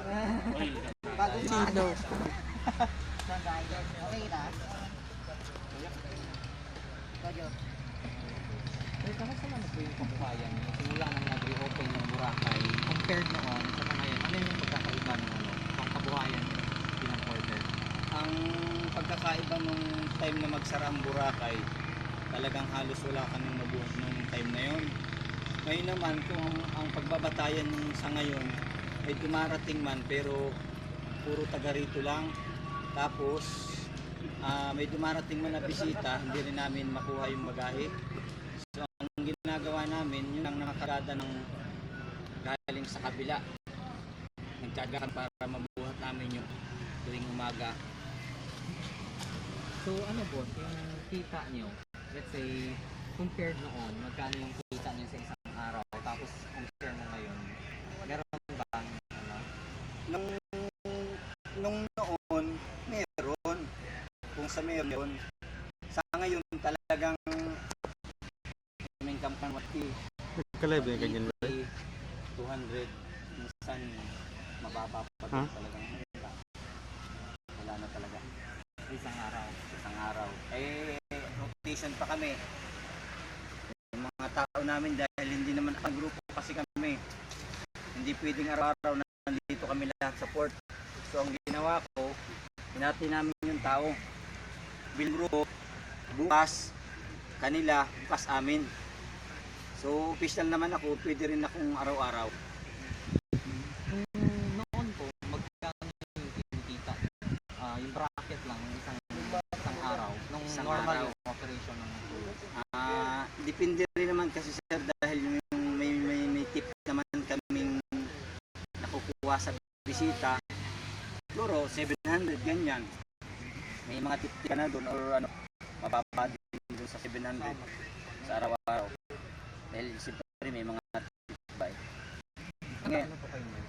Sino? Okay kita? Kodyo. Pero kamusta naman po yung kabuhayan niyo? Simula nang nag-reopen yung Boracay, compared noon sa ngayon, ano yung pagkakaiba ng pang kabuhayan niyo bilang porter? Ang pagkakaiba nung time na magsara ang Boracay, talagang halos wala kaming mabuhat nung time na yon. Ngayon naman, kung ang pagbabatayan sa ngayon ay dumarating man, pero puro taga rito lang. Tapos may dumarating man na bisita, hindi rin namin makuha yung bagahe. So ang ginagawa namin, yun ang nakakarada ng galing sa kabila. Nagtyagaan para mabuhat namin yung tuwing umaga. So ano po, yung kita niyo, let's say, compared noon, magkano yung kita niyo sa isang araw, tapos compare mo ngayon, meron bang ano? Nung noon, meron. Kung sa meron. Sa ngayon talagang may kampang Nagka-live na ganyan ba? 200, minsan mababa pa din talagang wala na talaga. Isang araw. Isang araw. Rotation pa kami. Yung mga tao namin, dahil hindi naman ang grupo kasi kami, hindi pwedeng araw-araw na nandito kami lahat sa port. So ang ginawa ko, hinati namin yung tao. Bilang grupo, bukas kanila, bukas amin. So official naman ako, pwede rin akong araw-araw. Noon po, magkano yung kinikita? Yung bracket lang, isang araw, nung Isang normal araw. yung operation ng tulog. Depende rin naman kasi sir, dahil yung may tip naman kaming nakukuha sa bisita. Siguro 700 ganyan. May mga tip ka na doon or ano, mababa din doon sa 700 sa araw-araw. Dahil siyempre may mga tip ba eh. Ngayon, Ano po kayo ngayon?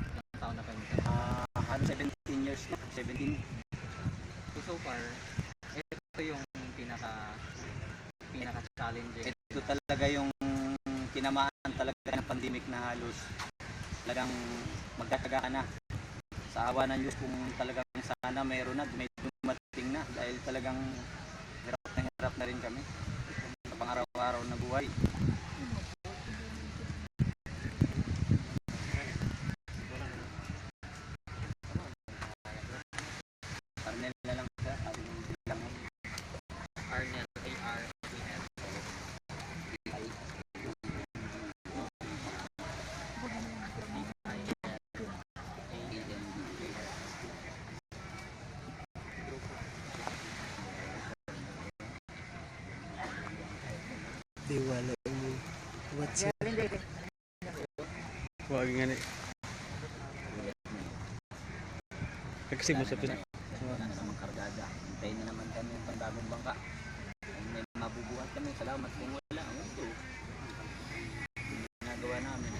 Ilang taon na kayo? halos 17 years na, 17. So far, ito yung pinaka-challenging. Ito talaga yung tinamaan talaga ng pandemic na halos talagang magkataga na. Sa awa ng Diyos, kung talagang sana mayroon na, may dumating na dahil talagang hirap na rin kami sa pang-araw-araw na buhay. Arnel na lang siya, Arnel lang. Arnel, A-R-N-L. Di wala mo. What's up? Wag nga ni. Kasi mo sa pin. Wala na naman kargada. Hintayin na naman kami ng pandagong bangka. Kung may mabubuhat kami, salamat. Kung wala, ito. Ginagawa namin.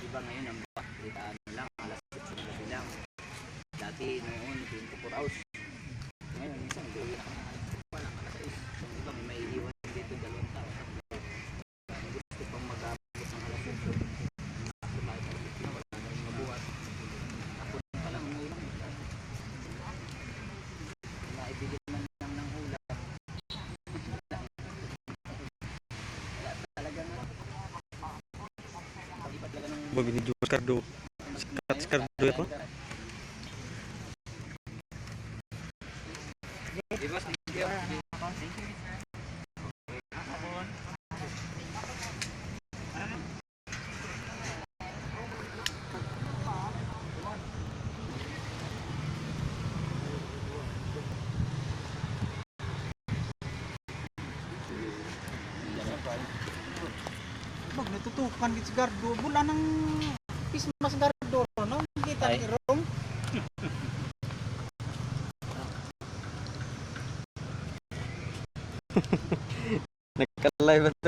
Diba ngayon ang balitaan lang, alas 6 na gabi lang. Dati noon, 24 hours. Ngayon, minsan, gawin na kami alas 6. Yung iba, may maiiwan dito, 2 tao. Gusto pang mag-abot ng alas 8. Wag ni Diyos Cardo. Cardo ako. Pag natutukan di Gardo, bula ng Christmas Gardo, no? Kita ni Rom. Nagka-live ito